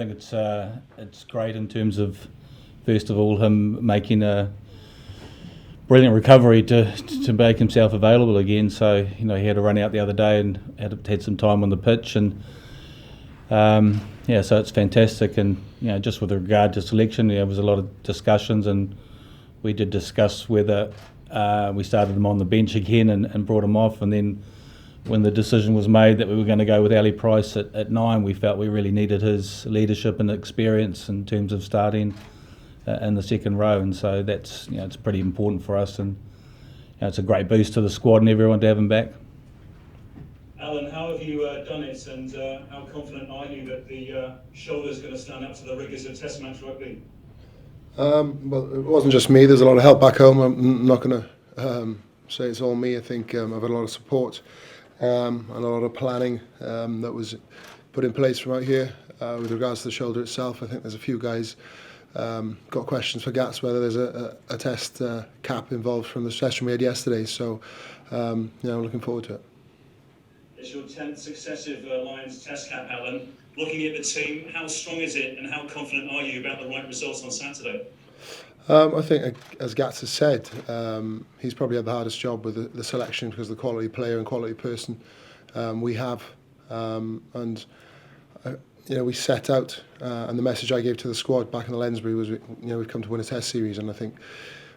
I think it's great in terms of, first of all, him making a brilliant recovery to make himself available again. So he had to run out the other day and had some time on the pitch, and so it's fantastic. And just with regard to selection, there was a lot of discussions, and we did discuss whether we started him on the bench again and brought him off, and then when the decision was made that we were going to go with Ali Price at 9, we felt we really needed his leadership and experience in terms of starting in the second row, and so that's it's pretty important for us, and it's a great boost to the squad and everyone to have him back. Alan, how have you done it, and how confident are you that the shoulder's going to stand up to the rigours of Test match rugby? Well, it wasn't just me. There's a lot of help back home. I'm not going to say it's all me. I think I've had a lot of support and a lot of planning that was put in place from out here with regards to the shoulder itself. I think there's a few guys got questions for Gats whether there's a test cap involved from the session we had yesterday. So I'm looking forward to it. It's your 10th successive Lions test cap, Alan. Looking at the team, how strong is it, and how confident are you about the right results on Saturday? I think, as Gats has said, he's probably had the hardest job with the selection because of the quality player and quality person we have. We set out, and the message I gave to the squad back in the Lensbury was, we've come to win a Test series, and I think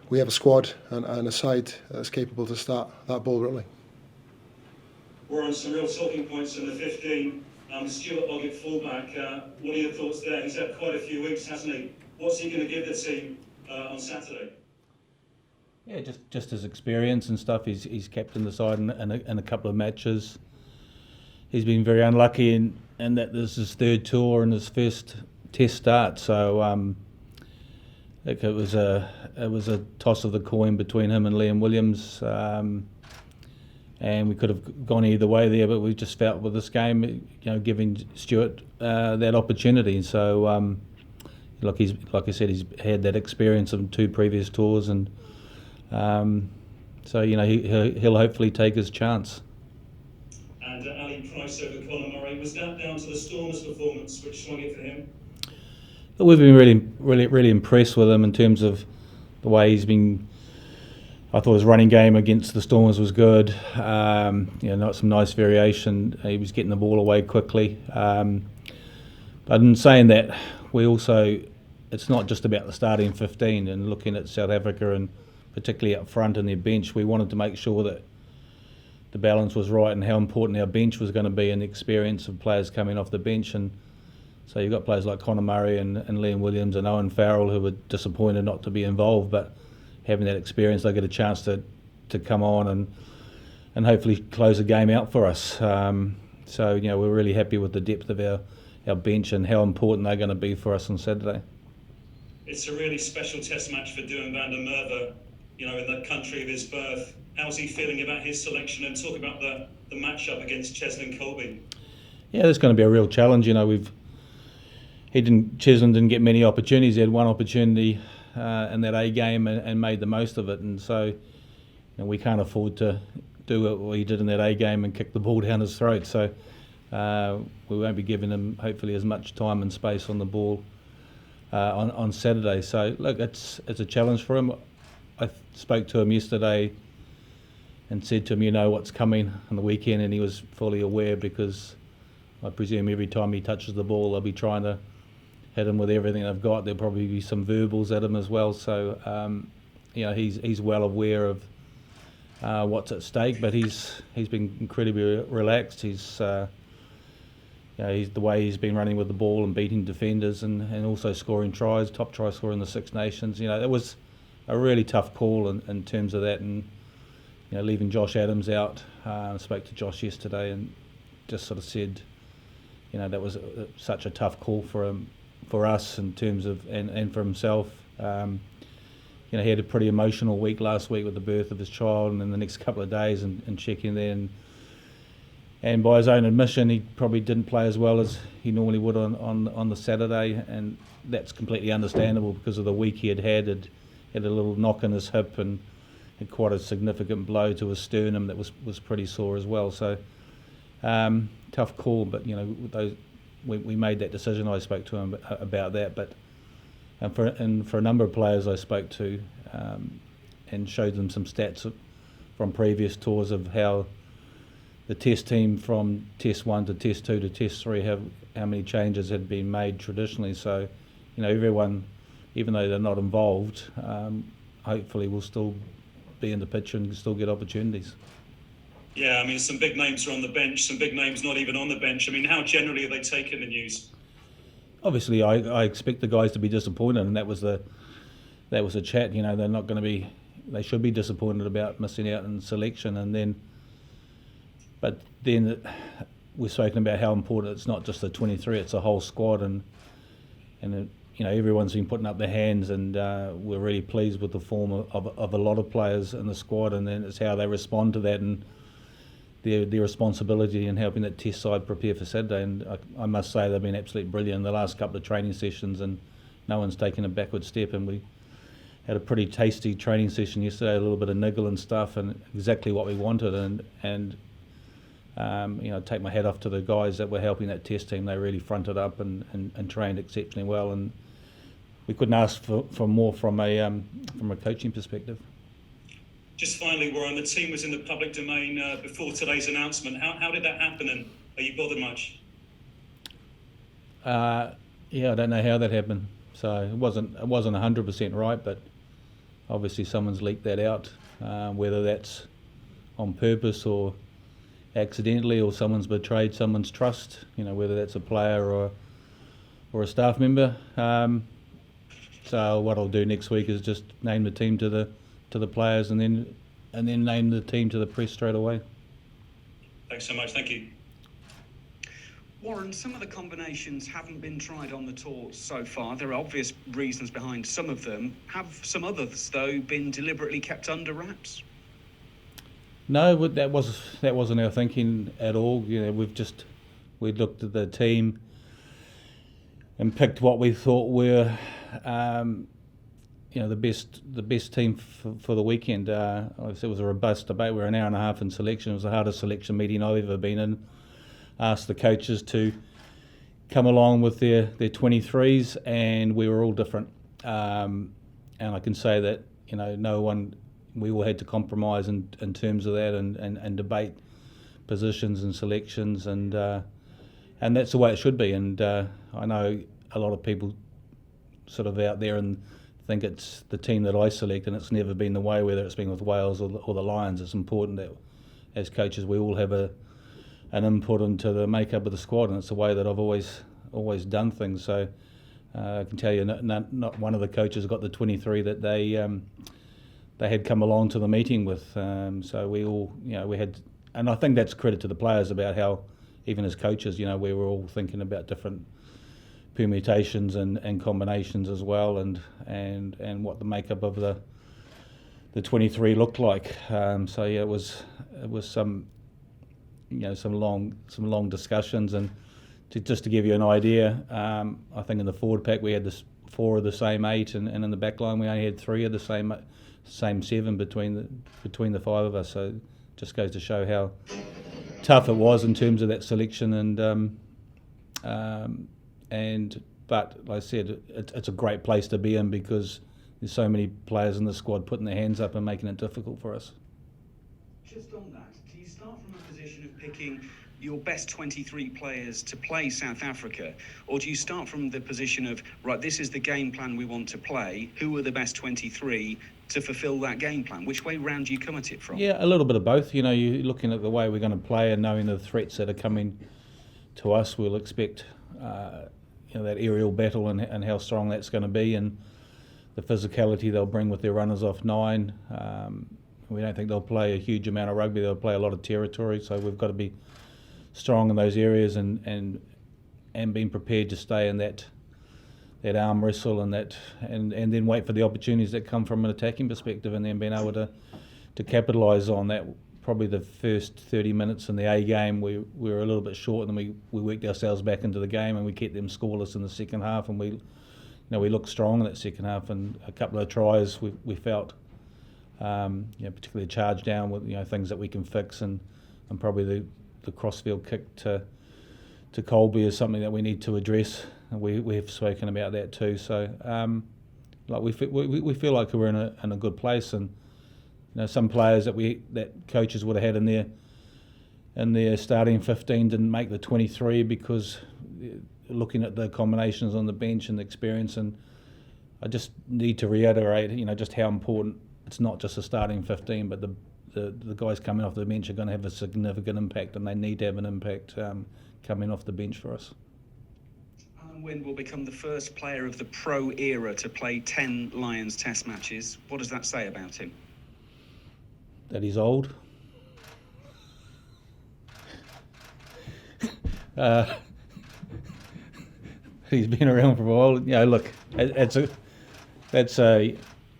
we have a squad and a side that's capable to start that ball rolling. We're on some real talking points in the 15. Stuart Ogg at fullback. What are your thoughts there? He's had quite a few weeks, hasn't he? What's he going to give the team on Saturday? Yeah, just his experience and stuff. He's captained the side in a couple of matches. He's been very unlucky in that this is his third tour and his first Test start. So it was a toss of the coin between him and Liam Williams, and we could have gone either way there. But we just felt with this game, giving Stuart that opportunity. So like I said, he's had that experience of 2 previous tours, and so he'll hopefully take his chance. And Ali Price over Conor Murray, was that down to the Stormers' performance which swung it for him? We've been really impressed with him in terms of the way he's been. I thought his running game against the Stormers was good. Some nice variation. He was getting the ball away quickly. But in saying that, it's not just about the starting 15 and looking at South Africa and particularly up front in their bench. We wanted to make sure that the balance was right and how important our bench was going to be and the experience of players coming off the bench. And so you've got players like Conor Murray and Liam Williams and Owen Farrell who were disappointed not to be involved, but having that experience, they get a chance to come on and hopefully close the game out for us. So we're really happy with the depth of our bench and how important they're going to be for us on Saturday. It's a really special Test match for Duhan van der Merwe, in the country of his birth. How's he feeling about his selection? And talk about the match-up against Cheslin Colby. Yeah, there's going to be a real challenge. Cheslin didn't get many opportunities. He had one opportunity in that A game and made the most of it. And so we can't afford to do what he did in that A game and kick the ball down his throat. So we won't be giving him hopefully as much time and space on the ball on Saturday. So look, it's a challenge for him. I spoke to him yesterday and said to him, what's coming on the weekend, and he was fully aware because I presume every time he touches the ball they'll be trying to hit him with everything they've got. There'll probably be some verbals at him as well. So he's well aware of what's at stake, but he's been incredibly relaxed. He's the way he's been running with the ball and beating defenders and also scoring tries, top try scorer in the Six Nations. It was a really tough call in terms of that, and leaving Josh Adams out. I spoke to Josh yesterday and just sort of said, that was such a tough call for us in terms of and for himself. He had a pretty emotional week last week with the birth of his child, and then the next couple of days and checking there. And by his own admission, he probably didn't play as well as he normally would on the Saturday, and that's completely understandable because of the week he had a little knock in his hip and had quite a significant blow to his sternum that was pretty sore as well. So tough call, but we made that decision. I spoke to him about that, but and for a number of players I spoke to and showed them some stats from previous tours of how the test team from test 1 to test 2 to test 3 how many changes had been made traditionally. So, everyone, even though they're not involved, hopefully will still be in the picture and still get opportunities. Yeah, I mean, some big names are on the bench, some big names not even on the bench. I mean, how generally are they taking the news? Obviously, I expect the guys to be disappointed, and that was the chat. They're not going to be. They should be disappointed about missing out in selection, but then we've spoken about how important it's not just the 23; it's a whole squad, and everyone's been putting up their hands, and we're really pleased with the form of a lot of players in the squad, and then it's how they respond to that and their responsibility in helping that test side prepare for Saturday. And I must say they've been absolutely brilliant in the last couple of training sessions, and no one's taken a backward step. And we had a pretty tasty training session yesterday, a little bit of niggle and stuff, and exactly what we wanted. And take my hat off to the guys that were helping that test team. They really fronted up and trained exceptionally well, and we couldn't ask for more from a coaching perspective. Just finally, Warren, the team was in the public domain before today's announcement. How did that happen, and are you bothered much? I don't know how that happened. So it wasn't 100% right, but obviously someone's leaked that out, whether that's on purpose or accidentally, or someone's betrayed someone's trust. Whether that's a player or a staff member. So what I'll do next week is just name the team to the players, and then name the team to the press straight away. Thanks so much. Thank you. Warren, some of the combinations haven't been tried on the tour so far. There are obvious reasons behind some of them. Have some others, though, been deliberately kept under wraps? No, that wasn't our thinking at all. We looked at the team and picked what we thought were the best team for the weekend. Obviously it was a robust debate. We were an hour and a half in selection. It was the hardest selection meeting I've ever been in. Asked the coaches to come along with their 23s, and we were all different. And I can say that we all had to compromise in terms of that and debate positions and selections, and that's the way it should be. And I know a lot of people sort of out there and think it's the team that I select, and it's never been the way, whether it's been with Wales or the Lions. It's important that as coaches we all have an input into the makeup of the squad, and it's the way that I've always done things. So I can tell you, not one of the coaches got the 23 that they had come along to the meeting with. So we all, we had, and I think that's credit to the players about how, even as coaches, we were all thinking about different permutations and combinations as well, and what the makeup of the 23 looked like. It was some long discussions, and just to give you an idea, I think in the forward pack we had 4 of the same 8, and in the back line we only had 3 of the same 7 between the 5 of us. So it just goes to show how tough it was in terms of that selection, but like I said, it's a great place to be in, because there's so many players in the squad putting their hands up and making it difficult for us. Just on that, do you start from a position of picking your best 23 players to play South Africa, or do you start from the position of, right, this is the game plan we want to play, who are the best 23 to fulfil that game plan? Which way round do you come at it from? Yeah, a little bit of both. You're looking at the way we're going to play and knowing the threats that are coming to us. We'll expect that aerial battle and how strong that's going to be, and the physicality they'll bring with their runners off 9. We don't think they'll play a huge amount of rugby. They'll play a lot of territory, so we've got to be strong in those areas and being prepared to stay in that arm wrestle and then wait for the opportunities that come from an attacking perspective, and then being able to capitalise on that. Probably the first 30 minutes in the A game we were a little bit short, and then we worked ourselves back into the game, and we kept them scoreless in the second half, and we looked strong in that second half, and a couple of tries we felt particularly a charge down with things that we can fix, and probably the crossfield kick to Colby is something that we need to address, and we've spoken about that too. So we feel like we're in a good place, and some players that coaches would have had in their starting 15 didn't make the 23 because looking at the combinations on the bench and the experience. And I just need to reiterate, just how important it's not just the starting 15, but the guys coming off the bench are going to have a significant impact, and they need to have an impact coming off the bench for us. Alun Wyn will become the first player of the pro era to play 10 Lions Test matches. What does that say about him? That he's old. He's been around for a while. Look, that's a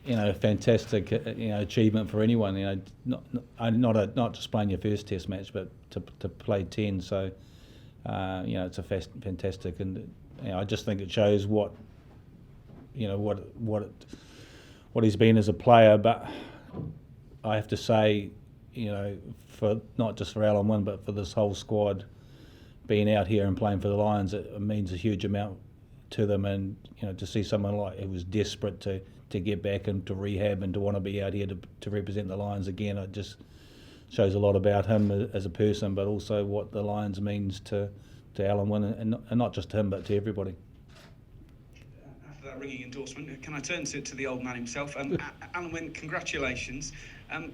fantastic achievement for anyone. Not just playing your first Test match, but to play 10. So it's a fantastic, and I just think it shows what he's been as a player. But I have to say, for not just for Alun Wyn, but for this whole squad being out here and playing for the Lions, it means a huge amount to them. And to see someone like who was desperate to get back and to rehab and to want to be out here to represent the Lions again, it just shows a lot about him as a person, but also what the Lions means to Alun Wyn, and not just to him, but to everybody. After that ringing endorsement, can I turn to the old man himself? Alun Wyn, congratulations.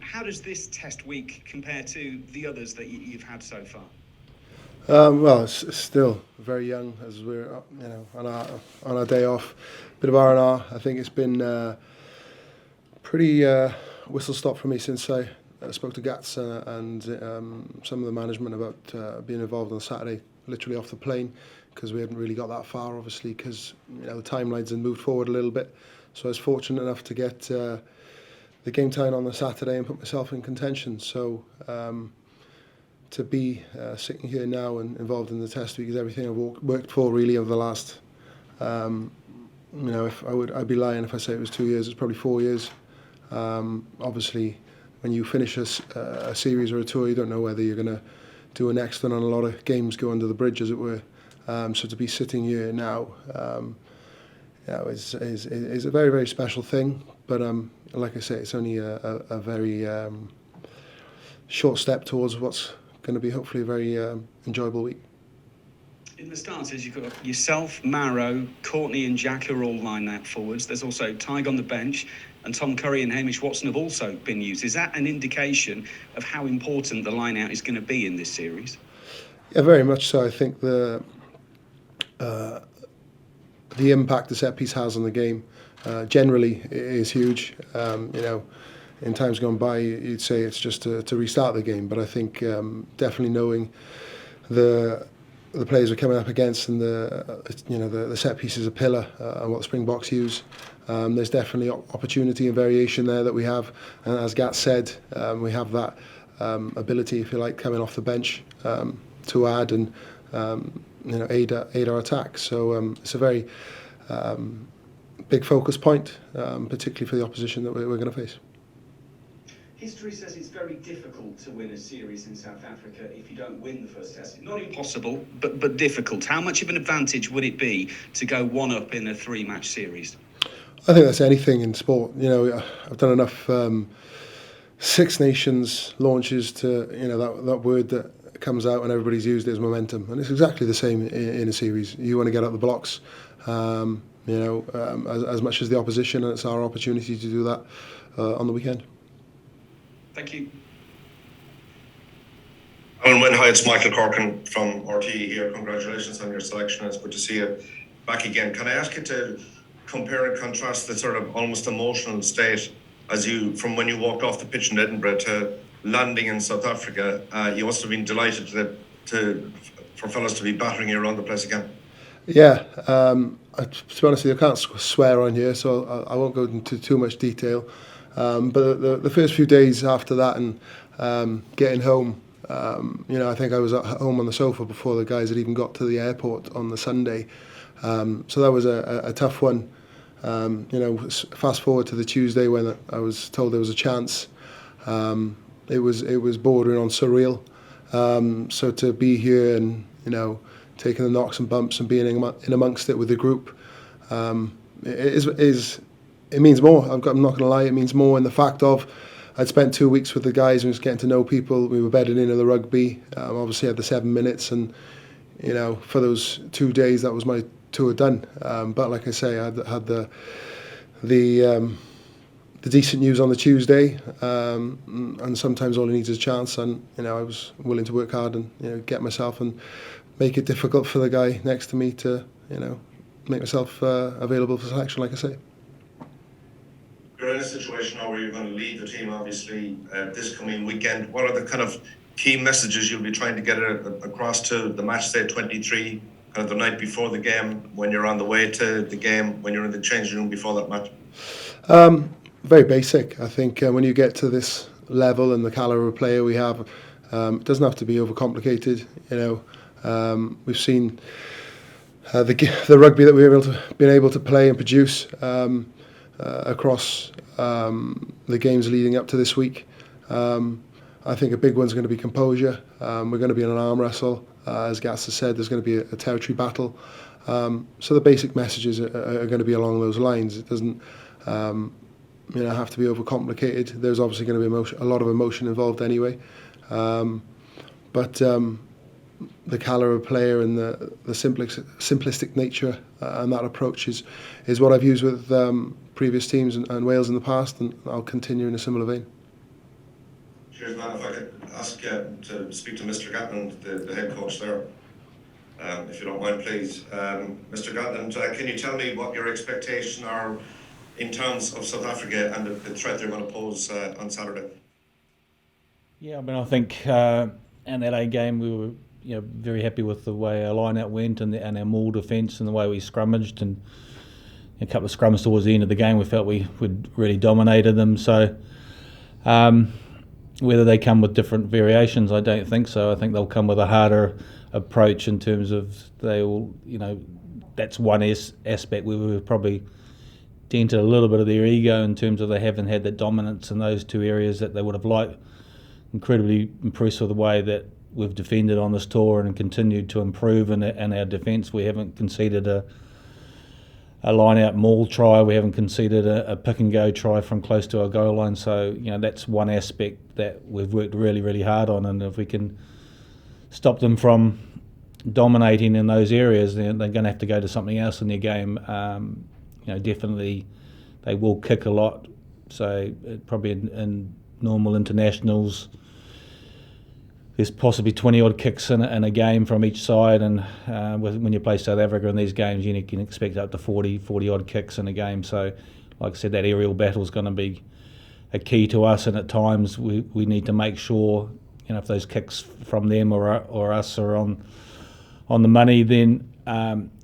How does this Test week compare to the others that you've had so far? Well, it's still very young as we're on our day off. Bit of R&R. I think it's been pretty whistle stop for me since I spoke to Gats and some of the management about being involved on Saturday, literally off the plane, because we hadn't really got that far, obviously, because the timelines had moved forward a little bit. So I was fortunate enough to get the game time on the Saturday and put myself in contention. So to be sitting here now and involved in the Test week is everything I've worked for really over the last. I'd be lying if I say it was 2 years. It's probably 4 years. Obviously, when you finish a series or a tour, you don't know whether you're going to do a next one, and a lot of games go under the bridge, as it were. So to be sitting here now, is a very, very special thing. But like I say, it's only a very short step towards what's going to be hopefully a very enjoyable week. In the starters, you've got yourself, Maro, Courtney and Jack are all lined out forwards. There's also Tig on the bench, and Tom Curry and Hamish Watson have also been used. Is that an indication of how important the line-out is going to be in this series? Yeah, very much so. I think the impact the set piece has on the game generally is huge. In times gone by, you'd say it's just to restart the game, but I think definitely knowing the players we're coming up against and the set piece is a pillar and what the Springboks use. There's definitely opportunity and variation there that we have, and as Gat said, we have that ability, if you like, coming off the bench to add and aid our attack. So it's a very big focus point, particularly for the opposition that we're going to face. History says it's very difficult to win a series in South Africa if you don't win the first Test. Not impossible, but difficult. How much of an advantage would it be to go one up in a 3-match series? I think that's anything in sport. I've done enough Six Nations launches to that word that comes out and everybody's used it as momentum, and it's exactly the same in a series. You want to get up the blocks, as much as the opposition, and it's our opportunity to do that on the weekend. Thank you. Alun Wyn, hi, it's Michael Corkin from RTE here. Congratulations on your selection. It's good to see you back again. Can I ask you to compare and contrast the sort of almost emotional state from when you walked off the pitch in Edinburgh to landing in South Africa? You must have been delighted for fellas to be battering you around the place again. Yeah, to be honest with you, I can't swear on here, so I won't go into too much detail. But the first few days after that and getting home, I think I was at home on the sofa before the guys had even got to the airport on the Sunday. So that was a tough one. Fast forward to the Tuesday when I was told there was a chance. It was bordering on surreal. So to be here and taking the knocks and bumps and being in amongst it with the group. It means more. I'm not going to lie, it means more in the fact of I'd spent 2 weeks with the guys and was getting to know people. We were bedded into the rugby. Obviously had the 7 minutes, and for those 2 days that was my tour done. But like I say, I had the decent news on the Tuesday, and sometimes all you need is a chance. And I was willing to work hard and get myself and make it difficult for the guy next to me to make myself available for selection, like I say. You're in a situation now where you're going to lead the team, obviously, this coming weekend. What are the kind of key messages you'll be trying to get across to the match day 23, kind of the night before the game, when you're on the way to the game, when you're in the changing room before that match? Very basic. I think when you get to this level and the calibre of player we have, it doesn't have to be overcomplicated. We've seen the rugby that we've been able to play and produce across the games leading up to this week. I think a big one's going to be composure. We're going to be in an arm wrestle. As Gats has said, there's going to be a territory battle. So the basic messages are going to be along those lines. It doesn't have to be overcomplicated. There's obviously going to be a lot of emotion involved anyway. But the calibre of player and the simplistic nature and that approach is what I've used with previous teams and Wales in the past, and I'll continue in a similar vein. Cheers, man. If I could ask you to speak to Mr. Gatland, the head coach there, if you don't mind, please. Mr. Gatland, can you tell me what your expectations are in terms of South Africa and the threat they're going to pose on Saturday? Yeah, I think in that A game we were very happy with the way our line-out went and our maul defence and the way we scrummaged, and a couple of scrums towards the end of the game we felt we'd really dominated them. So whether they come with different variations, I don't think so. I think they'll come with a harder approach in terms of that's one aspect where we were probably dented a little bit of their ego in terms of they haven't had that dominance in those two areas that they would have liked. Incredibly impressed with the way that we've defended on this tour and continued to improve in our defence. We haven't conceded a line-out maul try. We haven't conceded a pick-and-go try from close to our goal line. So, that's one aspect that we've worked really, really hard on. And if we can stop them from dominating in those areas, then they're going to have to go to something else in their game. Definitely they will kick a lot. So probably in normal internationals, there's possibly 20-odd kicks in a game from each side, and when you play South Africa in these games, you can expect up to 40-odd kicks in a game. So, like I said, that aerial battle is going to be a key to us, and at times we need to make sure, if those kicks from them or us are on the money, then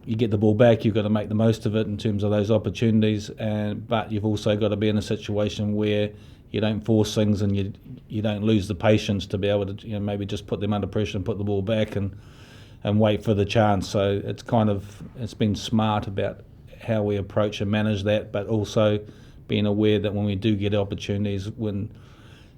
you get the ball back. You've got to make the most of it in terms of those opportunities, but you've also got to be in a situation where you don't force things and you don't lose the patience to be able to maybe just put them under pressure and put the ball back and wait for the chance. So it's been smart about how we approach and manage that, but also being aware that when we do get opportunities, when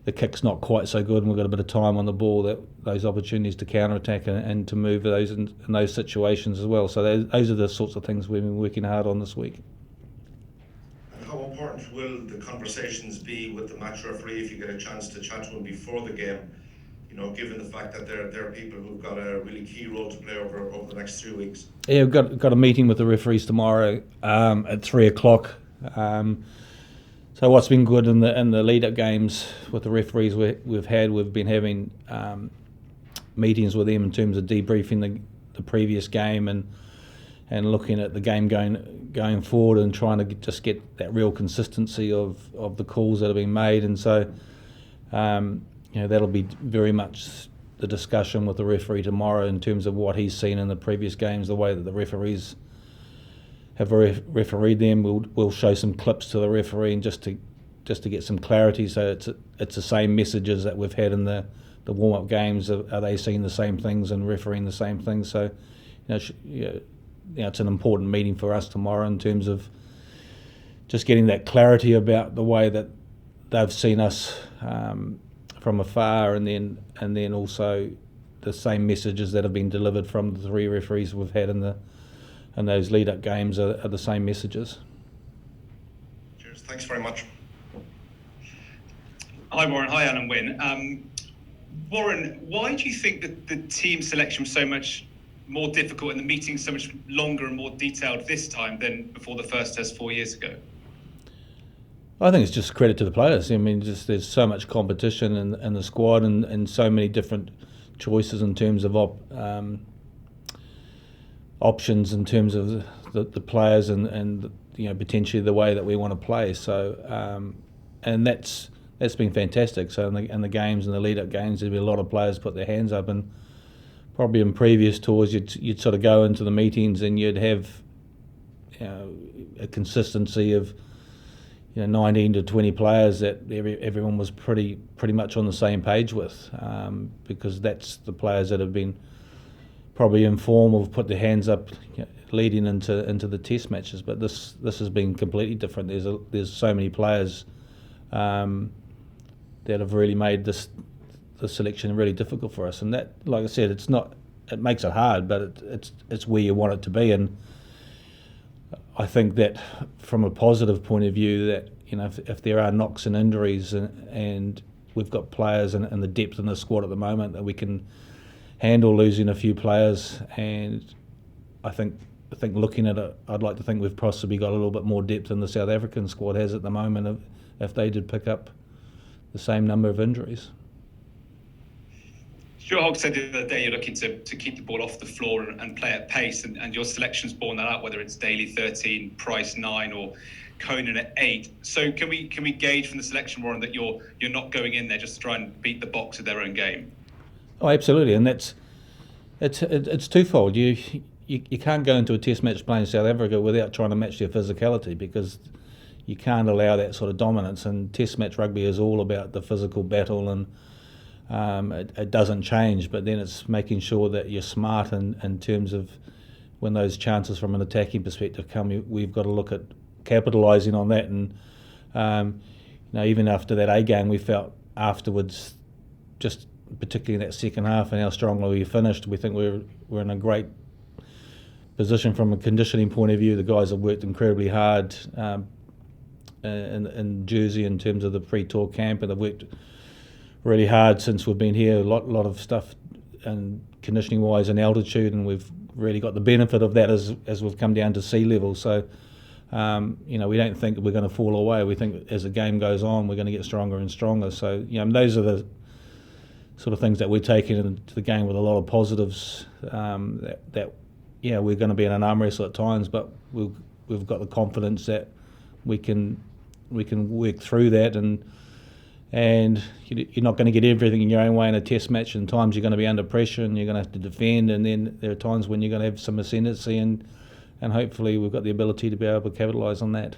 the kick's not quite so good and we've got a bit of time on the ball, that those opportunities to counter-attack and to move those in those situations as well. So those are the sorts of things we've been working hard on this week. How important will the conversations be with the match referee if you get a chance to chat to him before the game? Given the fact that there are people who've got a really key role to play over the next 3 weeks. Yeah, we've got a meeting with the referees tomorrow at 3:00. So what's been good in the lead-up games with the referees we've been having meetings with them in terms of debriefing the previous game and looking at the game going forward and trying to just get that real consistency of the calls that have been made. And so that'll be very much the discussion with the referee tomorrow in terms of what he's seen in the previous games, the way that the referees have refereed them. We'll show some clips to the referee and just to get some clarity. So it's the same messages that we've had in the warm-up games. Are they seeing the same things and refereeing the same things? So it's an important meeting for us tomorrow in terms of just getting that clarity about the way that they've seen us from afar, and then also the same messages that have been delivered from the 3 referees we've had in those lead-up games are the same messages. Cheers. Thanks very much. Hi Warren, hi Alun Wyn. Warren, why do you think that the team selection was so much more difficult and the meetings so much longer and more detailed this time than before the first test 4 years ago? I think it's just credit to the players. I mean, just there's so much competition in the squad and so many different choices in terms of options in terms of the players and potentially the way that we want to play. So and that's been fantastic. So in the games and the lead-up games, there'd be a lot of players put their hands up, and probably in previous tours you'd sort of go into the meetings and you'd have a consistency of 19 to 20 players that everyone was pretty much on the same page with, because that's the players that have been probably in form or put their hands up leading into the test matches. But this has been completely different. There's so many players that have really made the selection really difficult for us, and that, like I said, it makes it hard, but it's where you want it to be. And I think that from a positive point of view, that if there are knocks and injuries and we've got players and the depth in the squad at the moment that we can handle losing a few players. And I think looking at it, I'd like to think we've possibly got a little bit more depth than the South African squad has at the moment if they did pick up the same number of injuries. Stuart Hogg said the other day you're looking to keep the ball off the floor and play at pace, and your selection's borne that out, whether it's Daly 13, Price 9 or Conan at 8. So can we gauge from the selection, Warren, that you're not going in there just to try and beat the Boks at their own game? Oh, absolutely, and it's twofold. You can't go into a test match playing South Africa without trying to match their physicality, because you can't allow that sort of dominance, and test match rugby is all about the physical battle, and it doesn't change, but then it's making sure that you're smart in terms of when those chances from an attacking perspective come, we've got to look at capitalising on that. And even after that A game, we felt afterwards, just particularly in that second half and how strongly we finished, we think we're in a great position from a conditioning point of view. The guys have worked incredibly hard in Jersey in terms of the pre-tour camp, and they've worked really hard since we've been here. A lot of stuff and conditioning wise and altitude, and we've really got the benefit of that as we've come down to sea level. So we don't think that we're going to fall away. We think as the game goes on, we're going to get stronger and stronger. So those are the sort of things that we're taking into the game with a lot of positives. That we're going to be in an arm wrestle at times, but we've got the confidence that we can work through that, and you're not going to get everything in your own way in a test match. And times you're going to be under pressure and you're going to have to defend, and then there are times when you're going to have some ascendancy, and hopefully we've got the ability to be able to capitalise on that.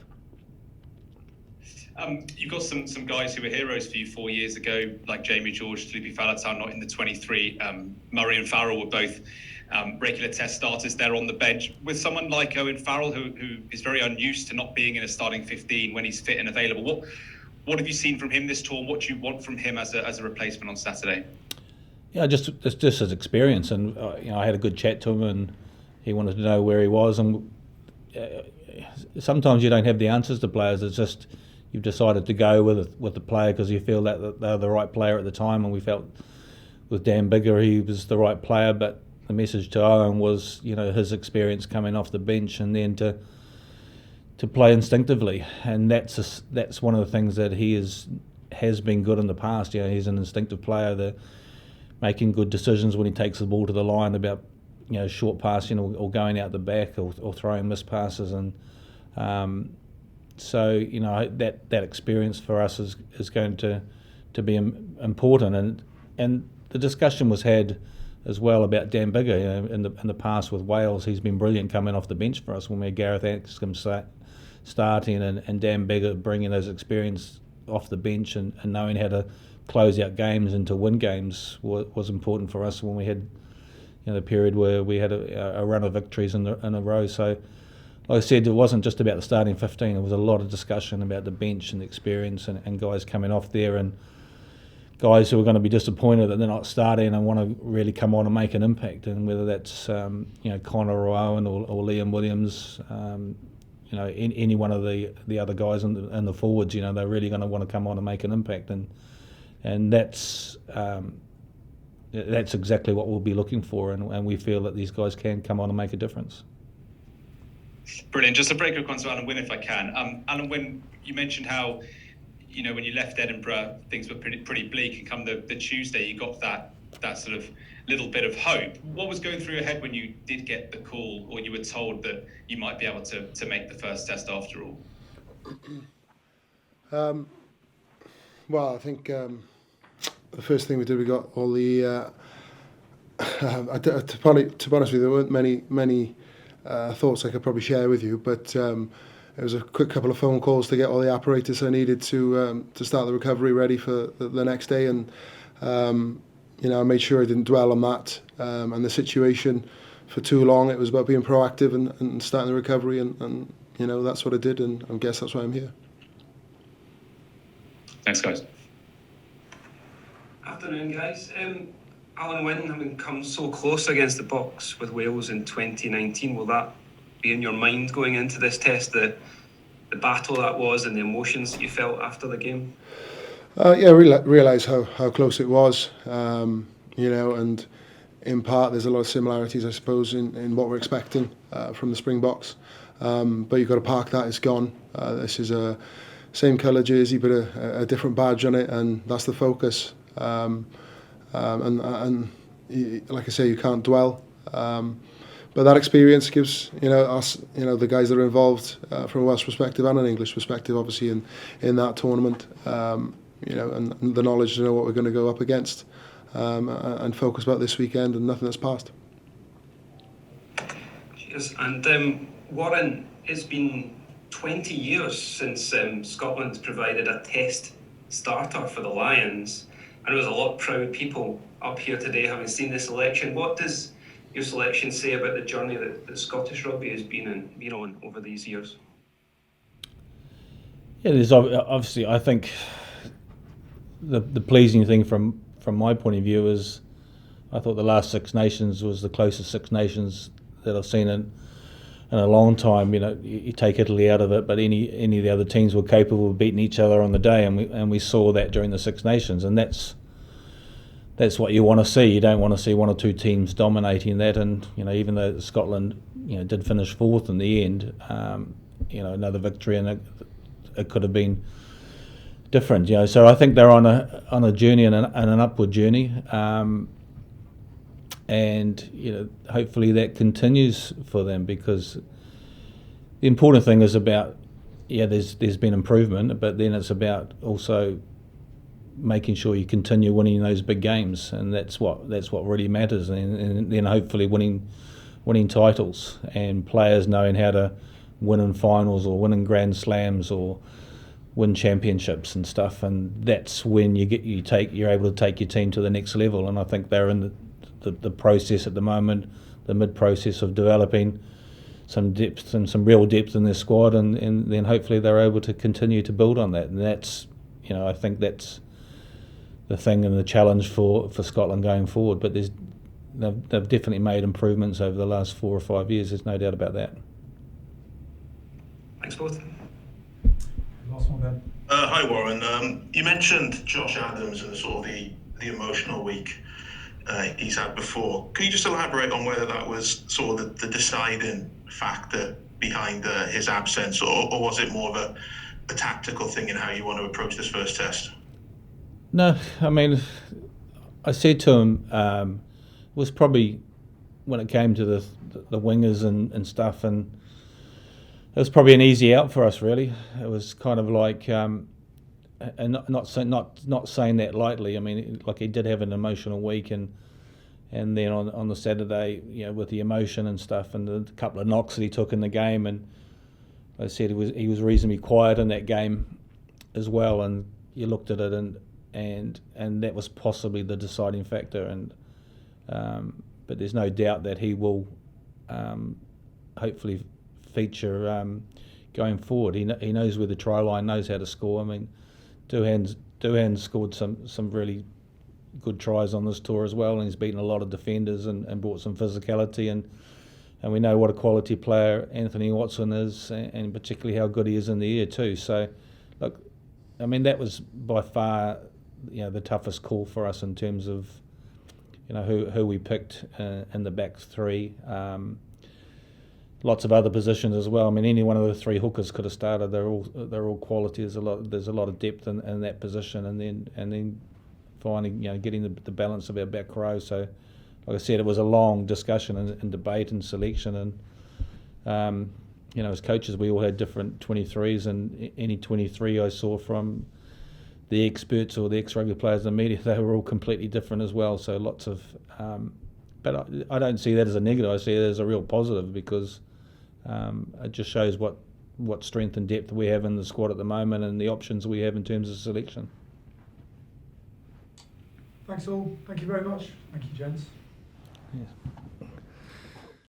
You've got some guys who were heroes for you 4 years ago, like Jamie George, Felipe Faletau, not in the 23. Murray and Farrell were both regular test starters there on the bench. With someone like Owen Farrell, who is very unused to not being in a starting 15 when he's fit and available, what have you seen from him this tour? What do you want from him as a replacement on Saturday? Yeah, just his experience, and I had a good chat to him, and he wanted to know where he was. And sometimes you don't have the answers to players. It's just you've decided to go with the player because you feel that they're the right player at the time, and we felt with Dan Bigger he was the right player. But the message to Owen was his experience coming off the bench, and then to play instinctively, and that's one of the things that he has been good in the past. He's an instinctive player, making good decisions when he takes the ball to the line about short passing or going out the back or throwing missed passes, and so that experience for us is going to be important, and the discussion was had as well about Dan Bigger. In the past with Wales, he's been brilliant coming off the bench for us when we had Gareth Anscombe starting and Dan Bigger bringing those experience off the bench and knowing how to close out games and to win games was important for us when we had the period where we had a run of victories in a row. So like I said, it wasn't just about the starting 15. There was a lot of discussion about the bench and the experience and guys coming off there and guys who are going to be disappointed that they're not starting and want to really come on and make an impact, and whether that's Connor or Owen or Liam Williams, any one of the other guys in the forwards, they're really going to want to come on and make an impact, and that's exactly what we'll be looking for, and we feel that these guys can come on and make a difference. Brilliant. Just a very quick one to Alun Wyn, if I can. Alun Wyn, you mentioned how, when you left Edinburgh, things were pretty bleak, and come the Tuesday, you got that sort of little bit of hope. What was going through your head when you did get the call, or you were told that you might be able to make the first test after all? Well, I think the first thing we did, we got all the. To be honest with you, there weren't many thoughts I could probably share with you, but it was a quick couple of phone calls to get all the apparatus I needed to start the recovery ready for the next day, and I made sure I didn't dwell on that and the situation for too long. It was about being proactive and starting the recovery, and that's what I did, and I guess that's why I'm here. Thanks, guys. Afternoon, guys. Alun Wyn, having come so close against the Boks with Wales in 2019, will that be in your mind going into this test, the battle that was and the emotions that you felt after the game? Realise how close it was, and in part there's a lot of similarities, I suppose, in what we're expecting from the Springboks, but you've got to park that. It's gone. This is a same colour jersey but a different badge on it, and that's the focus. And like I say, you can't dwell. But that experience gives us, the guys that are involved from a Welsh perspective and an English perspective, obviously in that tournament, and the knowledge to know what we're going to go up against, and focus about this weekend and nothing that's passed. Cheers. And Warren, it's been 20 years since Scotland's provided a test starter for the Lions. And there was a lot of proud people up here today having seen the selection. What does your selection say about the journey that Scottish rugby has been on over these years? Yeah, there's obviously, I think the pleasing thing from my point of view is I thought the last Six Nations was the closest Six Nations that I've seen in a long time. You take Italy out of it, but any of the other teams were capable of beating each other on the day, and we saw that during the Six Nations, and that's what you want to see. You don't want to see one or two teams dominating that, and even though Scotland did finish fourth in the end, another victory, and it could have been different. So I think they're on a journey and an upward journey. And hopefully that continues for them, because the important thing is about there's been improvement, but then it's about also making sure you continue winning those big games, and that's what really matters, and then hopefully winning titles, and players knowing how to win in finals or win in Grand Slams or win championships and stuff, and that's when you're able to take your team to the next level. And I think they're in the process at the moment, the mid-process of developing some depth and some real depth in their squad, and then hopefully they're able to continue to build on that. And that's, I think that's the thing and the challenge for Scotland going forward. But they've definitely made improvements over the last 4 or 5 years, there's no doubt about that. Thanks both. Last one, Ben. Hi Warren. You mentioned Josh Adams and sort of the emotional week he's had before. Can you just elaborate on whether that was sort of the deciding factor behind his absence, or was it more of a tactical thing in how you want to approach this first test? No, I mean, I said to him, it was probably when it came to the wingers and stuff, and it was probably an easy out for us, really. It was kind of like, and not saying that lightly. I mean, like, he did have an emotional week, and then on the Saturday, with the emotion and stuff, and the couple of knocks that he took in the game, and I said he was reasonably quiet in that game as well, and you looked at it, and that was possibly the deciding factor, and but there's no doubt that he will hopefully feature going forward. He knows where the try line, knows how to score. I mean, Duhan's Doohan's scored some really good tries on this tour as well, and he's beaten a lot of defenders and brought some physicality, and we know what a quality player Anthony Watson is, and particularly how good he is in the air too. So, look, I mean, that was by far, the toughest call for us in terms of, who we picked in the back three. Lots of other positions as well. I mean, any one of the three hookers could have started. They're all quality. There's a lot of depth in that position, and then finding getting the balance of our back row. So, like I said, it was a long discussion and debate and selection, and as coaches we all had different 23s, and any 23 I saw from the experts or the ex-rugby players in the media, they were all completely different as well. So lots of, but I don't see that as a negative. I see it as a real positive, because it just shows what strength and depth we have in the squad at the moment, and the options we have in terms of selection. Thanks all. Thank you very much. Thank you, gents. Yes.